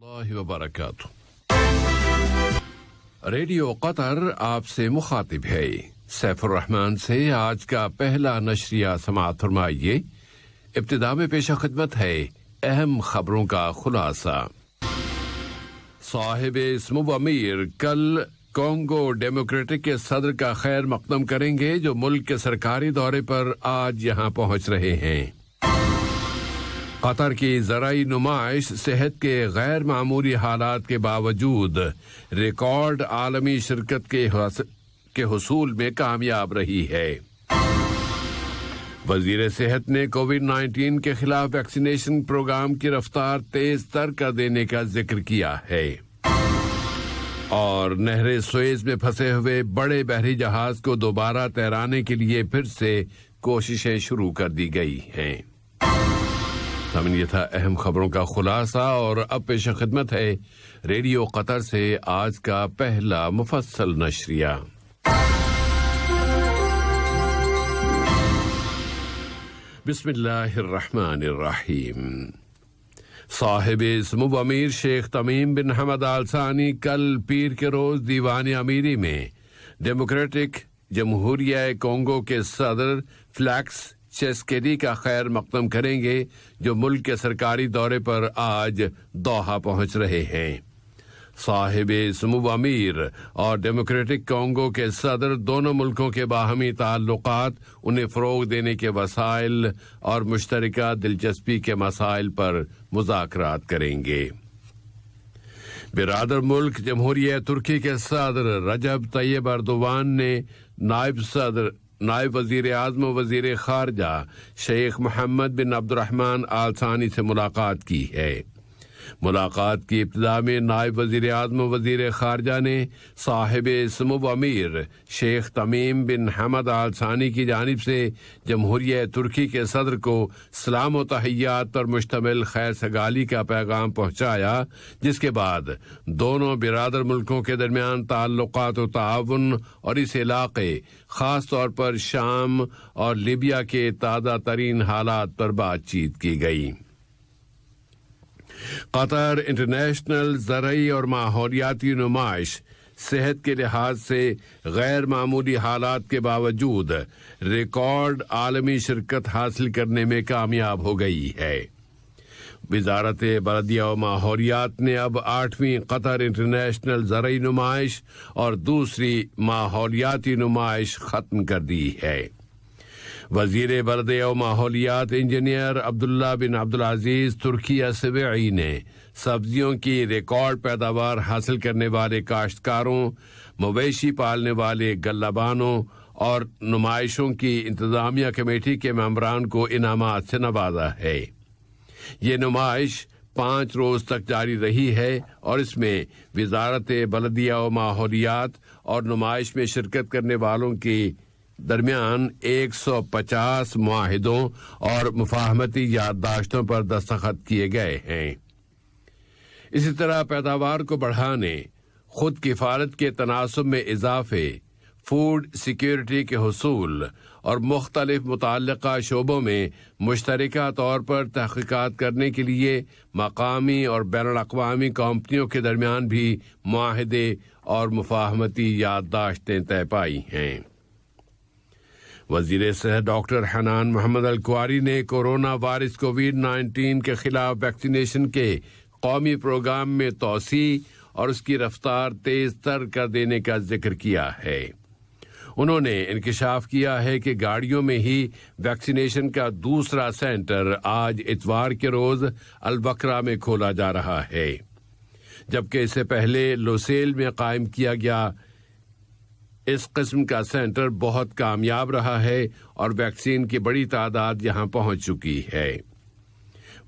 اللہ وبرکاتہ۔ ریڈیو قطر آپ سے مخاطب ہے۔ سیف الرحمان سے آج کا پہلا نشریہ سماعت فرمائیے۔ ابتدا میں پیش خدمت ہے اہم خبروں کا خلاصہ۔ صاحب سمو امیر کل کانگو ڈیموکریٹک کے صدر کا خیر مقدم کریں گے، جو ملک کے سرکاری دورے پر آج یہاں پہنچ رہے ہیں۔ قطر کی زرعی نمائش صحت کے غیر معمولی حالات کے باوجود ریکارڈ عالمی شرکت کے حصول میں کامیاب رہی ہے۔ وزیر صحت نے کووڈ-19 کے خلاف ویکسینیشن پروگرام کی رفتار تیز تر کر دینے کا ذکر کیا ہے۔ اور نہر سوئز میں پھنسے ہوئے بڑے بحری جہاز کو دوبارہ تیرانے کے لیے پھر سے کوششیں شروع کر دی گئی ہیں۔ یہ تھا اہم خبروں کا خلاصہ، اور اب پیش خدمت ہے ریڈیو قطر سے آج کا پہلا مفصل نشریہ۔ بسم اللہ الرحمن الرحیم۔ صاحب سمو امیر شیخ تمیم بن حمد آل ثانی کل پیر کے روز دیوان امیری میں ڈیموکریٹک جمہوریہ کانگو کے صدر فلیکس چیسکیڈی کا خیر مقدم کریں گے، جو ملک کے سرکاری دورے پر آج دوحہ پہنچ رہے ہیں۔ صاحب سمو امیر اور ڈیموکریٹک کانگو کے صدر دونوں ملکوں کے باہمی تعلقات، انہیں فروغ دینے کے وسائل اور مشترکہ دلچسپی کے مسائل پر مذاکرات کریں گے۔ برادر ملک جمہوریہ ترکی کے صدر رجب طیب اردوان نے نائب وزیر اعظم و وزیر خارجہ شیخ محمد بن عبد الرحمن آل ثانی سے ملاقات کی ہے۔ ملاقات کی ابتدا میں نائب وزیر اعظم و وزیر خارجہ نے صاحب سمو امیر شیخ تمیم بن حمد آل ثانی کی جانب سے جمہوریہ ترکی کے صدر کو سلام و تحیات پر مشتمل خیر سگالی کا پیغام پہنچایا، جس کے بعد دونوں برادر ملکوں کے درمیان تعلقات و تعاون اور اس علاقے، خاص طور پر شام اور لیبیا کے تازہ ترین حالات پر بات چیت کی گئی۔ قطر انٹرنیشنل زرعی اور ماحولیاتی نمائش صحت کے لحاظ سے غیر معمولی حالات کے باوجود ریکارڈ عالمی شرکت حاصل کرنے میں کامیاب ہو گئی ہے۔ وزارت بلدیہ و ماحولیات نے اب 8ویں قطر انٹرنیشنل زرعی نمائش اور دوسری ماحولیاتی نمائش ختم کر دی ہے۔ وزیر بلدیہ و ماحولیات انجینئر عبداللہ بن عبدالعزیز ترکی السبیعی نے سبزیوں کی ریکارڈ پیداوار حاصل کرنے والے کاشتکاروں، مویشی پالنے والے گلہبانوں اور نمائشوں کی انتظامیہ کمیٹی کے ممبران کو انعامات سے نوازا ہے۔ یہ نمائش 5 روز تک جاری رہی ہے، اور اس میں وزارت بلدیہ و ماحولیات اور نمائش میں شرکت کرنے والوں کی درمیان 150 معاہدوں اور مفاہمتی یادداشتوں پر دستخط کیے گئے ہیں۔ اسی طرح پیداوار کو بڑھانے، خود کفالت کے تناسب میں اضافے، فوڈ سیکیورٹی کے حصول اور مختلف متعلقہ شعبوں میں مشترکہ طور پر تحقیقات کرنے کے لیے مقامی اور بین الاقوامی کمپنیوں کے درمیان بھی معاہدے اور مفاہمتی یادداشتیں طے پائی ہیں۔ وزیر صحت ڈاکٹر حنان محمد الکواری نے کورونا وائرس کووڈ-19 کے خلاف ویکسینیشن کے قومی پروگرام میں توسیع اور اس کی رفتار تیز تر کر دینے کا ذکر کیا ہے۔ انہوں نے انکشاف کیا ہے کہ گاڑیوں میں ہی ویکسینیشن کا دوسرا سینٹر آج اتوار کے روز البکرا میں کھولا جا رہا ہے، جبکہ اس سے پہلے لوسیل میں قائم کیا گیا اس قسم کا سینٹر بہت کامیاب رہا ہے اور ویکسین کی بڑی تعداد یہاں پہنچ چکی ہے۔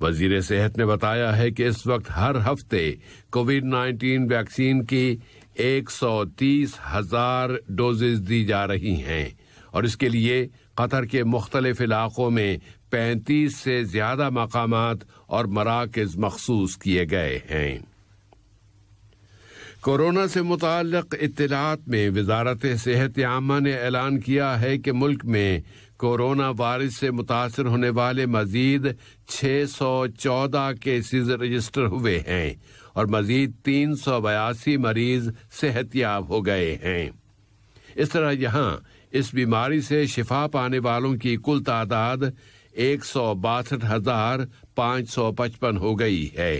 وزیر صحت نے بتایا ہے کہ اس وقت ہر ہفتے کووڈ-19 ویکسین کی 130,000 ڈوزز دی جا رہی ہیں، اور اس کے لیے قطر کے مختلف علاقوں میں 35 سے زیادہ مقامات اور مراکز مخصوص کیے گئے ہیں۔ کورونا سے متعلق اطلاعات میں وزارت صحت عامہ نے اعلان کیا ہے کہ ملک میں کورونا وائرس سے متاثر ہونے والے مزید 614 کیسز رجسٹر ہوئے ہیں اور مزید 382 مریض صحت یاب ہو گئے ہیں۔ اس طرح یہاں اس بیماری سے شفا پانے والوں کی کل تعداد 162,555 ہو گئی ہے۔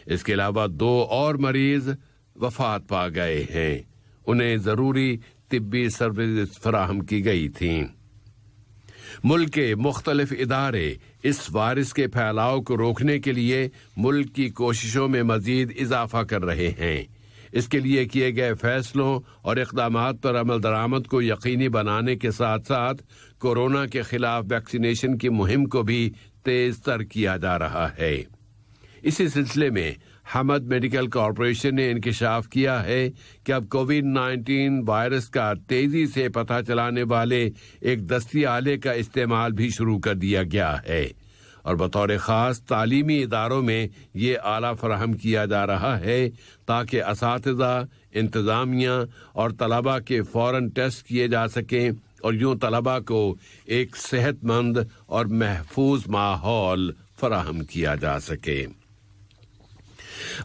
اس کے علاوہ 2 اور مریض وفات پا گئے ہیں۔ انہیں ضروری طبی سروسز فراہم کی گئی تھیں۔ ملک کے مختلف ادارے اس وائرس کے پھیلاؤ کو روکنے کے لیے ملک کی کوششوں میں مزید اضافہ کر رہے ہیں۔ اس کے لیے کیے گئے فیصلوں اور اقدامات پر عمل درآمد کو یقینی بنانے کے ساتھ ساتھ کورونا کے خلاف ویکسینیشن کی مہم کو بھی تیز تر کیا جا رہا ہے۔ اسی سلسلے میں حمد میڈیکل کارپوریشن نے انکشاف کیا ہے کہ اب کووڈ-19 وائرس کا تیزی سے پتہ چلانے والے ایک دستی آلے کا استعمال بھی شروع کر دیا گیا ہے اور بطور خاص تعلیمی اداروں میں یہ آلہ فراہم کیا جا رہا ہے تاکہ اساتذہ، انتظامیہ اور طلباء کے فوراً ٹیسٹ کیے جا سکیں اور یوں طلباء کو ایک صحت مند اور محفوظ ماحول فراہم کیا جا سکے۔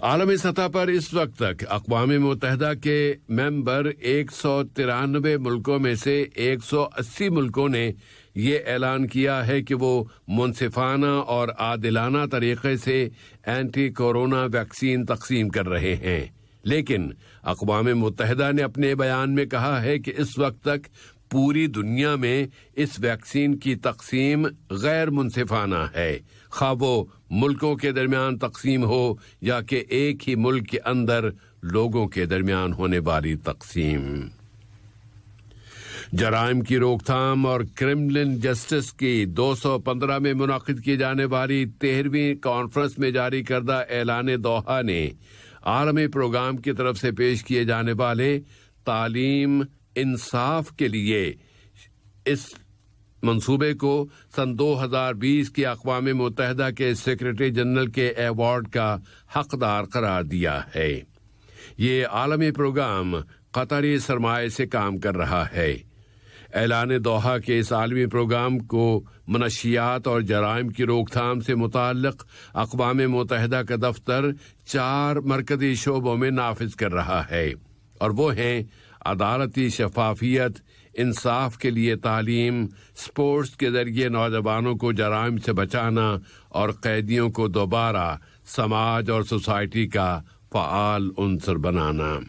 عالمی سطح پر اس وقت تک اقوام متحدہ کے ممبر 193 ملکوں میں سے 180 ملکوں نے یہ اعلان کیا ہے کہ وہ منصفانہ اور عادلانہ طریقے سے اینٹی کورونا ویکسین تقسیم کر رہے ہیں، لیکن اقوام متحدہ نے اپنے بیان میں کہا ہے کہ اس وقت تک پوری دنیا میں اس ویکسین کی تقسیم غیر منصفانہ ہے، خواہ وہ ملکوں کے درمیان تقسیم ہو یا کہ ایک ہی ملک کے اندر لوگوں کے درمیان ہونے والی تقسیم۔ جرائم کی روک تھام اور کرمنل جسٹس کی 215 میں منعقد کی جانے والی 13ویں کانفرنس میں جاری کردہ اعلان دوحہ نے عالمی پروگرام کی طرف سے پیش کیے جانے والے تعلیم انصاف کے لیے اس منصوبے کو سن 2020 کے اقوام متحدہ کے سیکرٹری جنرل کے ایوارڈ کا حقدار قرار دیا ہے۔ یہ عالمی پروگرام قطری سرمایہ سے کام کر رہا ہے۔ اعلان دوحہ کے اس عالمی پروگرام کو منشیات اور جرائم کی روک تھام سے متعلق اقوام متحدہ کا دفتر 4 مرکزی شعبوں میں نافذ کر رہا ہے اور وہ ہیں عدالتی شفافیت، انصاف کے لیے تعلیم، سپورٹس کے ذریعے نوجوانوں کو جرائم سے بچانا اور قیدیوں کو دوبارہ سماج اور سوسائٹی کا فعال عنصر بنانا۔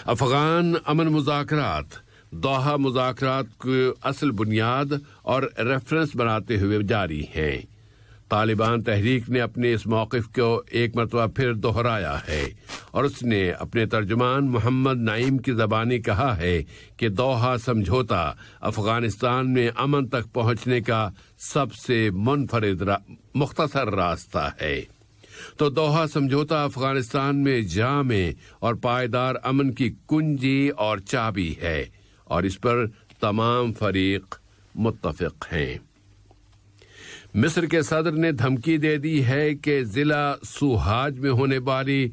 افغان امن مذاکرات دوحہ مذاکرات کو اصل بنیاد اور ریفرنس بناتے ہوئے جاری ہیں۔ طالبان تحریک نے اپنے اس موقف کو ایک مرتبہ پھر دہرایا ہے اور اس نے اپنے ترجمان محمد نعیم کی زبانی کہا ہے کہ دوحہ سمجھوتا افغانستان میں امن تک پہنچنے کا سب سے منفرد مختصر راستہ ہے۔ تو دوحہ سمجھوتا افغانستان میں جامع اور پائیدار امن کی کنجی اور چابی ہے اور اس پر تمام فریق متفق ہیں۔ مصر کے صدر نے دھمکی دے دی ہے کہ ضلع سوہاج میں ہونے والی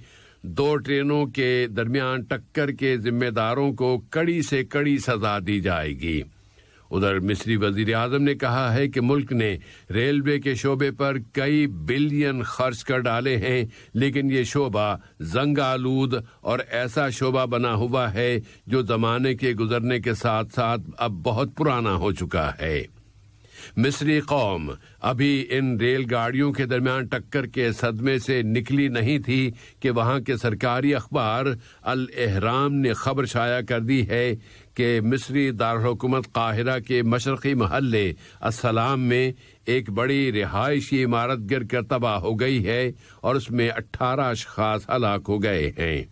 2 ٹرینوں کے درمیان ٹکر کے ذمہ داروں کو کڑی سے کڑی سزا دی جائے گی۔ ادھر مصری وزیر اعظم نے کہا ہے کہ ملک نے ریلوے کے شعبے پر کئی بلین خرچ کر ڈالے ہیں، لیکن یہ شعبہ زنگ آلود اور ایسا شعبہ بنا ہوا ہے جو زمانے کے گزرنے کے ساتھ ساتھ اب بہت پرانا ہو چکا ہے۔ مصری قوم ابھی ان ریل گاڑیوں کے درمیان ٹکر کے صدمے سے نکلی نہیں تھی کہ وہاں کے سرکاری اخبار الاہرام نے خبر شائع کر دی ہے کہ مصری دارالحکومت قاہرہ کے مشرقی محلے السلام میں ایک بڑی رہائشی عمارت گر کر تباہ ہو گئی ہے اور اس میں 18 اشخاص ہلاک ہو گئے ہیں۔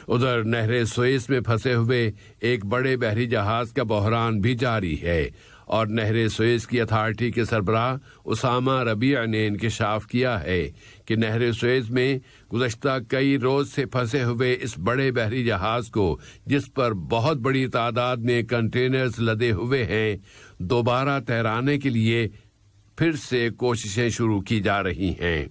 ادھر نہر سوئس میں پھنسے ہوئے ایک بڑے بحری جہاز کا بحران بھی جاری ہے اور نہر سوئس کی اتھارٹی کے سربراہ اسامہ ربیع نے انکشاف کیا ہے کہ نہر سوئس میں گزشتہ کئی روز سے پھنسے ہوئے اس بڑے بحری جہاز کو، جس پر بہت بڑی تعداد میں کنٹینرز لدے ہوئے ہیں، دوبارہ تیرانے کے لیے پھر سے کوششیں شروع کی جا رہی ہیں۔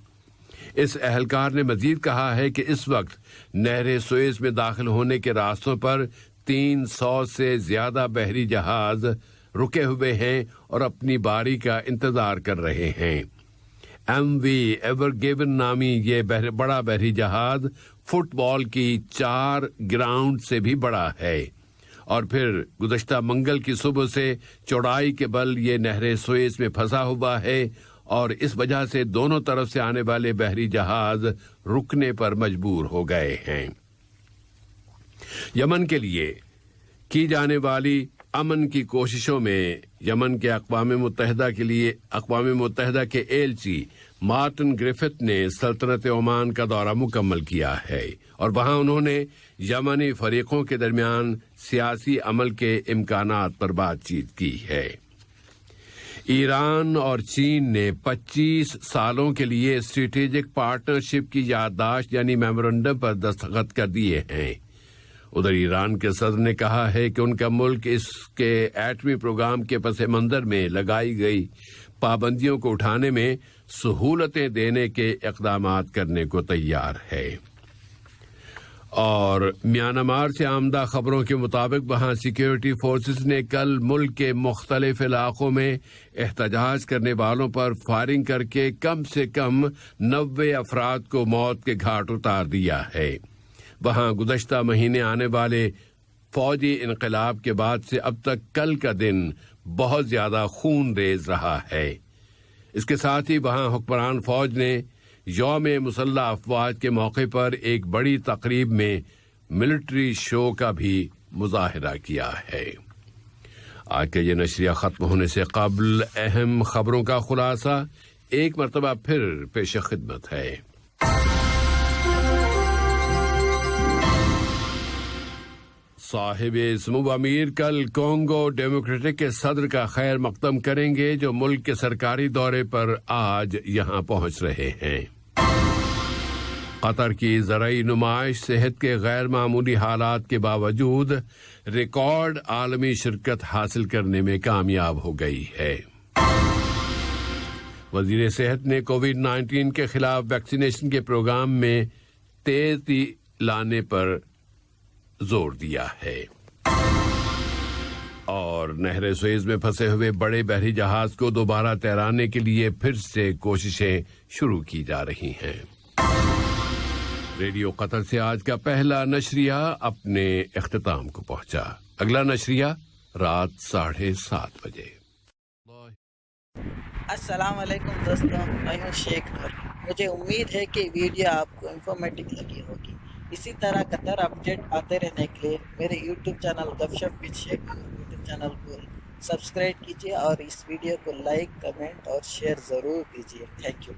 اس اہلکار نے مزید کہا ہے کہ اس وقت نہر سوئس میں داخل ہونے کے راستوں پر 300 سے زیادہ بحری جہاز رکے ہوئے ہیں اور اپنی باری کا انتظار کر رہے ہیں۔ MV ایور گیون نامی یہ بڑا بحری جہاز فٹ بال کی 4 گراؤنڈ سے بھی بڑا ہے، اور پھر گزشتہ منگل کی صبح سے چوڑائی کے بل یہ نہر سوئس میں پھنسا ہوا ہے، اور اس وجہ سے دونوں طرف سے آنے والے بحری جہاز رکنے پر مجبور ہو گئے ہیں۔ یمن کے لیے کی جانے والی امن کی کوششوں میں یمن کے اقوام متحدہ کے ایلچی مارٹن گرفت نے سلطنت عمان کا دورہ مکمل کیا ہے، اور وہاں انہوں نے یمنی فریقوں کے درمیان سیاسی عمل کے امکانات پر بات چیت کی ہے۔ ایران اور چین نے 25 سالوں کے لیے اسٹریٹجک پارٹنرشپ کی یادداشت یعنی میمورنڈم پر دستخط کر دیے ہیں۔ ادھر ایران کے صدر نے کہا ہے کہ ان کا ملک اس کے ایٹمی پروگرام کے پس منظر میں لگائی گئی پابندیوں کو اٹھانے میں سہولتیں دینے کے اقدامات کرنے کو تیار ہے۔ اور میانمار سے آمدہ خبروں کے مطابق وہاں سیکیورٹی فورسز نے کل ملک کے مختلف علاقوں میں احتجاج کرنے والوں پر فائرنگ کر کے کم سے کم 90 افراد کو موت کے گھاٹ اتار دیا ہے۔ وہاں گزشتہ مہینے آنے والے فوجی انقلاب کے بعد سے اب تک کل کا دن بہت زیادہ خون ریز رہا ہے۔ اس کے ساتھ ہی وہاں حکمران فوج نے یوم مسلح افواج کے موقع پر ایک بڑی تقریب میں ملٹری شو کا بھی مظاہرہ کیا ہے۔ آج کا یہ نشریہ ختم ہونے سے قبل اہم خبروں کا خلاصہ ایک مرتبہ پھر پیش خدمت ہے۔ صاحب سمو امیر کل کانگو ڈیموکریٹک کے صدر کا خیر مقدم کریں گے، جو ملک کے سرکاری دورے پر آج یہاں پہنچ رہے ہیں۔ قطر کی زرعی نمائش صحت کے غیر معمولی حالات کے باوجود ریکارڈ عالمی شرکت حاصل کرنے میں کامیاب ہو گئی ہے۔ وزیر صحت نے کووڈ-19 کے خلاف ویکسینیشن کے پروگرام میں تیزی لانے پر زور دیا ہے۔ اور نہر سوئس میں پھنسے ہوئے بڑے بحری جہاز کو دوبارہ تیرانے کے لیے پھر سے کوششیں شروع کی جا رہی ہیں۔ ریڈیو قطر سے آج کا پہلا نشریہ اپنے اختتام کو پہنچا۔ اگلا نشریہ رات 7:30 بجے۔ السلام علیکم دوستوں، میں ہوں شیخ نور۔ مجھے امید ہے کہ ویڈیو آپ کو انفارمیٹو لگی ہوگی۔ اسی طرح قطر اپڈیٹ آتے رہنے کے لیے میرے یوٹیوب چینل گپ ship with Sheikh Noor YouTube channel کو سبسکرائب کیجیے، اور اس ویڈیو کو لائک، کمنٹ اور شیئر ضرور کیجیے۔ Thank you.